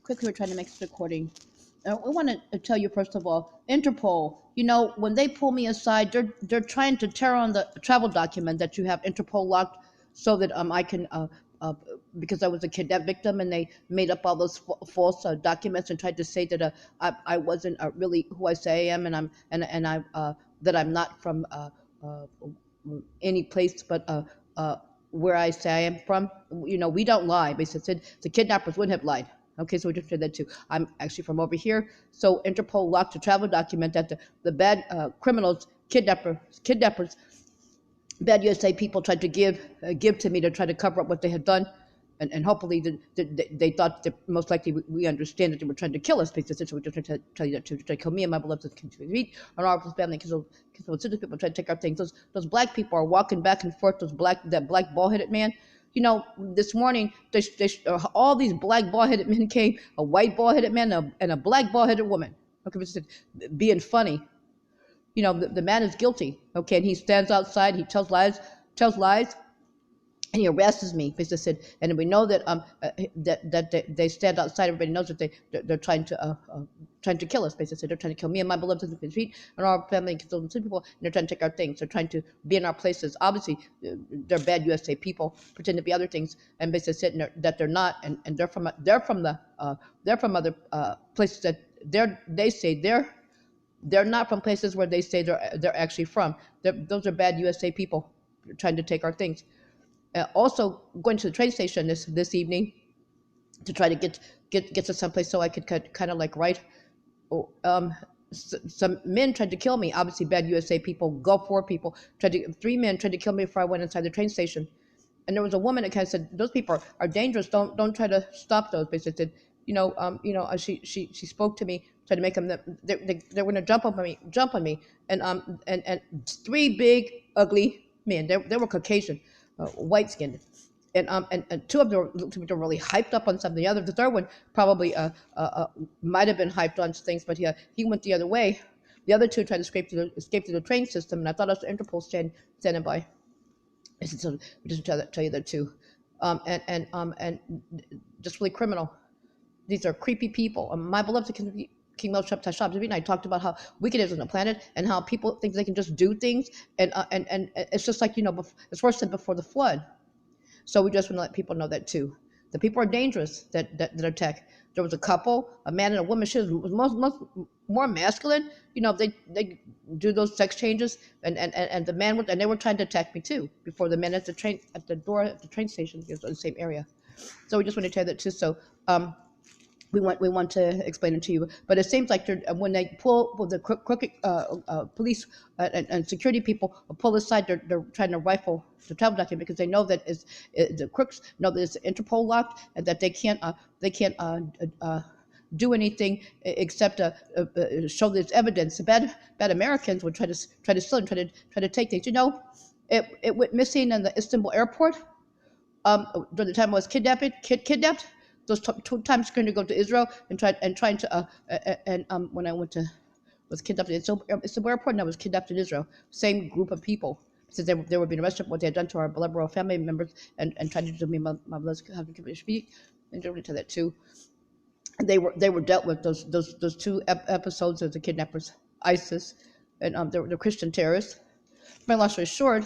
quickly, we're trying to make this recording. We want to tell you first of all, Interpol. You know, when they pull me aside, they're trying to tear on the travel document that you have Interpol locked, so that I can uh, because I was a kidnap victim, and they made up all those false documents and tried to say that I wasn't really who I say I am, and I that I'm not from uh, any place but uh, where I say I am from. You know, we don't lie. Basically, said the kidnappers wouldn't have lied. Okay, so we just did that too. I'm actually from over here. So Interpol locked a travel document that the bad criminals, kidnappers, bad USA people tried to give to me to try to cover up what they had done. And hopefully they thought that most likely we understand that they were trying to kill us, because that's what we're trying to tell you, that to try to kill me and my beloved feet on our family, because those people try to take our things. Those black people are walking back and forth. That black bald-headed man. You know, this morning, all these black bald-headed men came, a white bald-headed man and a black bald-headed woman. Okay, being funny. You know, the man is guilty. Okay, and he stands outside, he tells lies, and he harasses me, because they said, and we know that they stand outside. Everybody knows that they're trying to kill us. Basically, they're trying to kill me and my beloved feet and our family and children, people, and they're trying to take our things. They're trying to be in our places. Obviously, they're bad USA people, pretend to be other things, and basically said that they're not, and they're from other places that they say they're not from places where they say they're actually from. Those are bad USA people trying to take our things. Also going to the train station this evening to try to get to someplace so I could kind of like write. Um, some men tried to kill me. Obviously, bad USA people, Gulf War people. 3 men tried to kill me before I went inside the train station. And there was a woman that kind of said, "Those people are dangerous. Don't try to stop those." Basically, said, she spoke to me, tried to make them. They were going to jump on me, and 3 big ugly men. They were Caucasian, white skinned, and 2 of them looked to be really hyped up on something. The third one probably might have been hyped on things, but he went the other way. The other 2 tried to escape to the train system, and I thought it was the Interpol standing by. So just tell you that too, and just really criminal. These are creepy people. My beloved King Melchizedek Tashab, and I talked about how wicked it is on the planet, and how people think they can just do things, and it's just like, it's worse than before the flood. So we just want to let people know that too. The people are dangerous that attack. There was a couple, a man and a woman. She was more masculine. They do those sex changes, and the man and they were trying to attack me too before the men at the door at the train station, because in the same area. So we just want to tell you that too. So we want to explain it to you, but it seems like when they pull the crooked police and security people pull aside, they're trying to rifle the travel document, because they know that the crooks know that it's Interpol locked, and that they can't do anything except show this evidence. The bad Americans would try to steal and try to take things. It went missing in the Istanbul airport during the time I was kidnapped. Those 2 times going to go to Israel and trying to when I was kidnapped in Istanbul airport, and I was kidnapped in Israel. Same group of people, since they were being arrested for what they had done to our beloved royal family members, and trying to do me my beloved feet, and do to that too. They were dealt with, those 2 episodes of the kidnappers, ISIS, and the Christian terrorists. My long story short,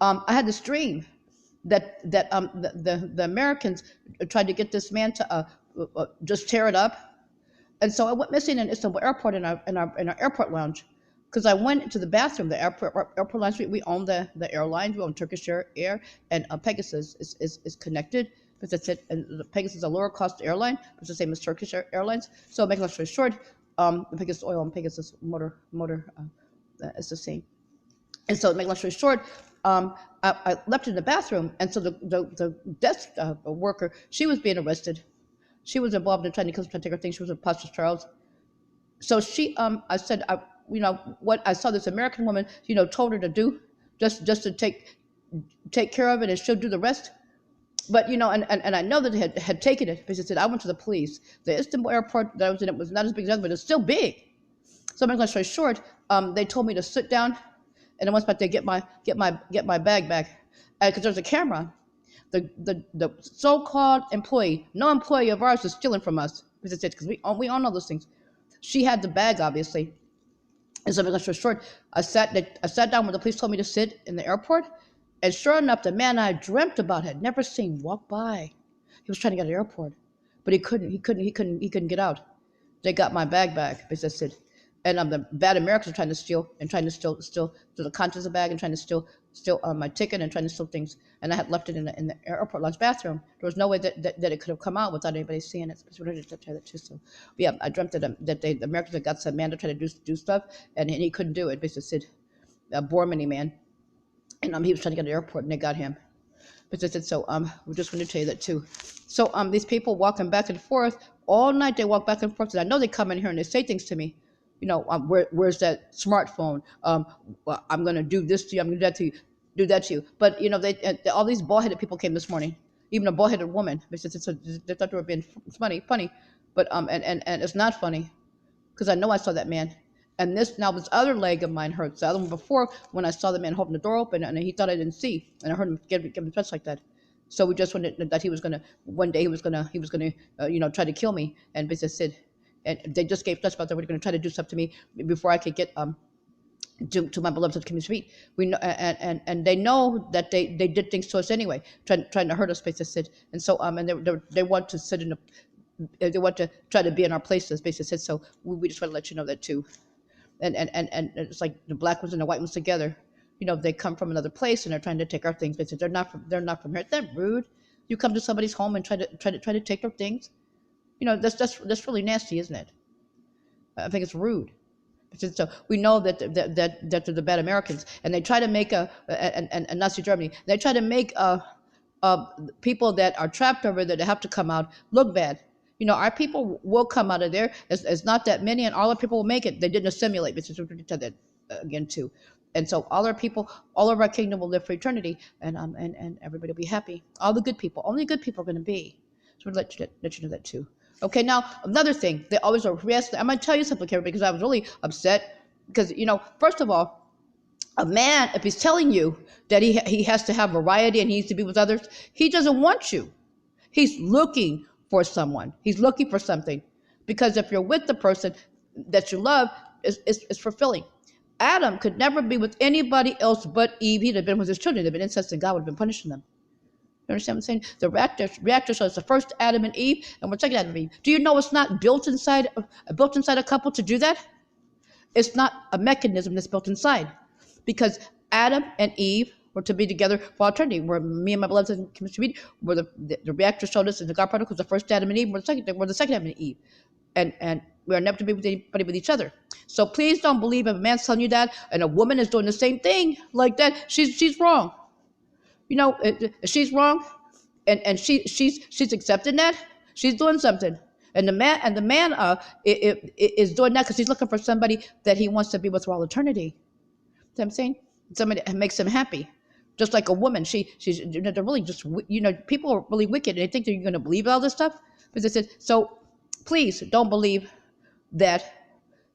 I had this dream that the Americans tried to get this man to just tear it up, and so I went missing in Istanbul airport in our airport lounge, because I went into the bathroom. The airport lounge. We own the airlines. We own Turkish Air, and Pegasus is connected. Because it's it, and Pegasus is a lower cost airline, but it's the same as Turkish Airlines. So make a long story short, the Pegasus oil and Pegasus motor is the same. And so, make a long story short, I left in the bathroom, and so the desk worker, she was being arrested. She was involved in trying to take her things. She was with Pastor Charles. So I said, what I saw this American woman, told her to do, just to take care of it, and she'll do the rest. But and I know that they had taken it, because they said I went to the police. The Istanbul airport that I was in, it was not as big as the other, but it's still big. So, make a long story short, they told me to sit down, and then once they get my bag back, because there's a camera. The so-called employee, no employee of ours, is stealing from us. Because we all know those things. She had the bag, obviously. And so, because for short, I sat down where the police told me to sit in the airport, and sure enough, the man I dreamt about had never seen walk by. He was trying to get to the airport, but he couldn't. He couldn't get out. They got my bag back, because I said, and the bad Americans are trying to steal and trying to steal the contents of the bag and trying to steal my ticket and trying to steal things. And I had left it in the airport lounge bathroom. There was no way that it could have come out without anybody seeing it. So I just try that too. So yeah, I dreamt that the Americans had got some man to try to do stuff, and he couldn't do it. Basically said, a Bormany man, and he was trying to get to the airport, and they got him. But I said, so we just want to tell you that too. So these people walking back and forth all night, they walk back and forth, and I know they come in here and they say things to me. Where's that smartphone? Well, I'm gonna do this to you. I'm gonna do that to you. But all these bald-headed people came this morning. Even a bald-headed woman. They thought they were being funny, but and it's not funny, because I know I saw that man. And this other leg of mine hurts. The other one before, when I saw the man holding the door open, and he thought I didn't see, and I heard him give him touch like that. So we just wanted that he was gonna one day he was gonna try to kill me, and basically said, and they just gave touch about that they were gonna try to do stuff to me before I could get to my beloved Communist feet. We know, and they know that they did things to us anyway, trying to hurt us, basically said. And so and they want to sit in they want to try to be in our places, basically said. So we just want to let you know that too. And it's like the black ones and the white ones together. They come from another place and they're trying to take our things. But they're not from here. Is that rude? You come to somebody's home and try to take their things. That's really nasty, isn't it? I think it's rude. So we know that they're the bad Americans, and they try to make and Nazi Germany. They try to make people that are trapped over there that have to come out look bad. Our people will come out of there. It's not that many, and all our people will make it. They didn't assimilate, which is that again too. And so all our people, all of our kingdom will live for eternity, and everybody will be happy. All the good people, only good people are going to be. So we'll let you know that too. Okay, now another thing, they always are arrested. I'm going to tell you something, Carrie, because I was really upset. Because first of all, a man, if he's telling you that he has to have variety and he needs to be with others, he doesn't want you. He's looking for someone. He's looking for something. Because if you're with the person that you love, it's fulfilling. Adam could never be with anybody else but Eve. He'd have been with his children. They'd have been incest, and God would have been punishing them. You understand what I'm saying? The reactor shows the first Adam and Eve, and we're second Adam and Eve. Do you know it's not built inside a couple to do that? It's not a mechanism that's built inside, because Adam and Eve were to be together for eternity. Where me and my beloved Shemini, where the reactor showed us in the God particles, the first Adam and Eve, we're the second Adam and Eve, and we are never to be with anybody but each other. So please don't believe if a man's telling you that, and a woman is doing the same thing like that. She's wrong. She's wrong, and she's accepting that. She's doing something, and the man is doing that because he's looking for somebody that he wants to be with for all eternity. You know what I'm saying? Somebody that makes him happy, just like a woman. She's they're really just people are really wicked, and they think that you're going to believe all this stuff. But they said, so please don't believe that.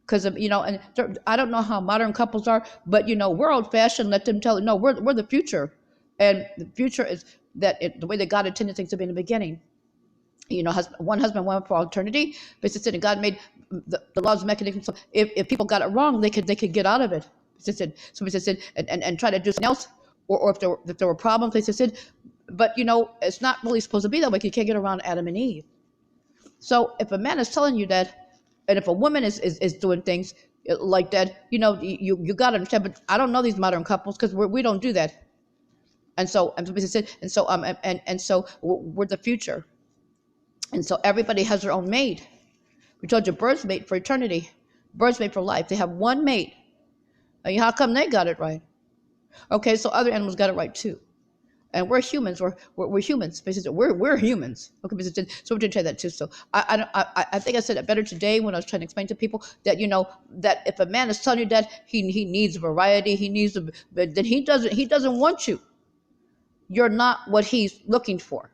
Because and I don't know how modern couples are, but we're old-fashioned. Let them tell it. No, we're the future, and the future is the way that God intended things to be in the beginning. One husband, one for eternity. But it's and God made the laws mechanism. So if people got it wrong, they could get out of it. So and try to do something else, or if there were problems, they said, but it's not really supposed to be that way. You can't get around Adam and Eve. So if a man is telling you that, and if a woman is doing things like that, you got to understand. But I don't know these modern couples because we don't do that. And so we're the future. And so everybody has their own mate. We told you birds mate for eternity, birds mate for life. They have one mate. And how come they got it right? Okay, so other animals got it right too. And we're humans. We're humans. Basically, we're humans. Okay, so we're going to tell that too. So I think I said it better today when I was trying to explain to people that that if a man is telling you that he needs variety, then he doesn't want you. You're not what he's looking for.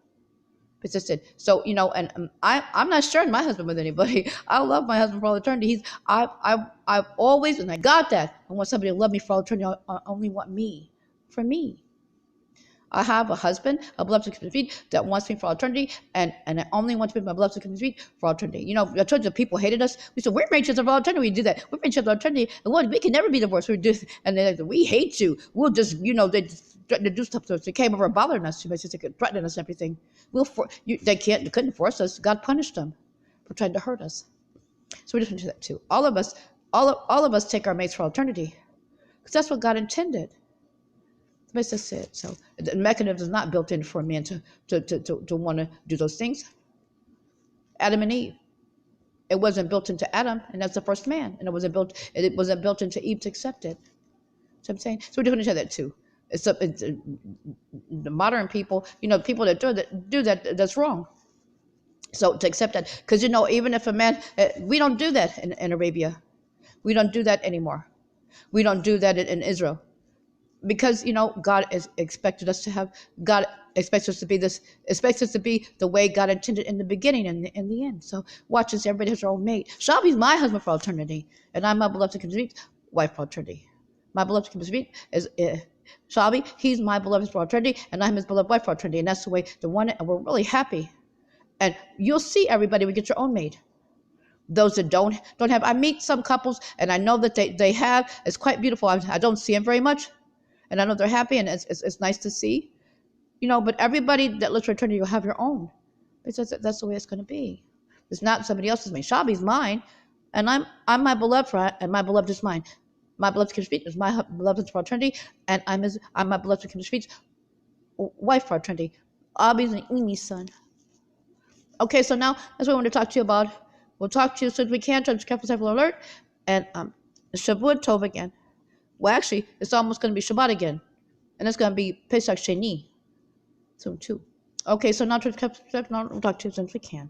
Persisted. So and I'm not sharing my husband with anybody. I love my husband for all eternity. I've always, and I got that. I want somebody to love me for all eternity. I only want me for me. I have a husband, a beloved to keep his feet, that wants me for eternity, and I only want to be my beloved to keep his feet for eternity. You know, I told you people hated us. We said, we're made for eternity. We do that. We're made for eternity. And one, we can never be divorced. We do, and they're like, we hate you. We'll just, you know, they just threatened to do stuff to us. They came over bothering us. They threatening us and everything. They couldn't force us. God punished them for trying to hurt us. So we just want to do that too. All of us take our mates for eternity, because that's what God intended. That's just it. So the mechanism is not built in for a man to want to do those things. Adam and Eve. It wasn't built into Adam, and that's the first man, and it wasn't built into Eve to accept it. So I'm saying, so we're doing that too. It's the modern people, you know, people that do that, that's wrong. So to accept that, because you know, even if a man, we don't do that in Arabia, we don't do that anymore. We don't do that in Israel. Because you know God expected us to have, God expects us to be the way God intended in the beginning and in the end. So watch this, everybody has their own mate. Shelby's my husband for eternity, and I'm my beloved to complete wife for eternity. My beloved to complete is Shelby. He's my beloved for eternity, and I'm his beloved wife for eternity. And that's the way the one, and we're really happy. And you'll see, everybody, we get your own mate. Those that don't have, I meet some couples, and I know that they have. It's quite beautiful. I don't see them very much, and I know they're happy, and it's nice to see, you know. But everybody that lives for eternity will have your own, because that's the way it's going to be. It's not somebody else's mate. Shabi's mine, and I'm my beloved for, and my beloved is mine. My beloved Kim's feet is my beloved for eternity, and I'm my beloved Kim's feet wife for eternity. Abby's an Emi's son. Okay, so now that's what I want to talk to you about. We'll talk to you as soon as we can. Turn to careful, careful alert, and Shavua Tov again. Well, actually, it's almost going to be Shabbat again, and it's going to be Pesach Sheni soon too. Okay, so now we'll talk to you as soon as we can.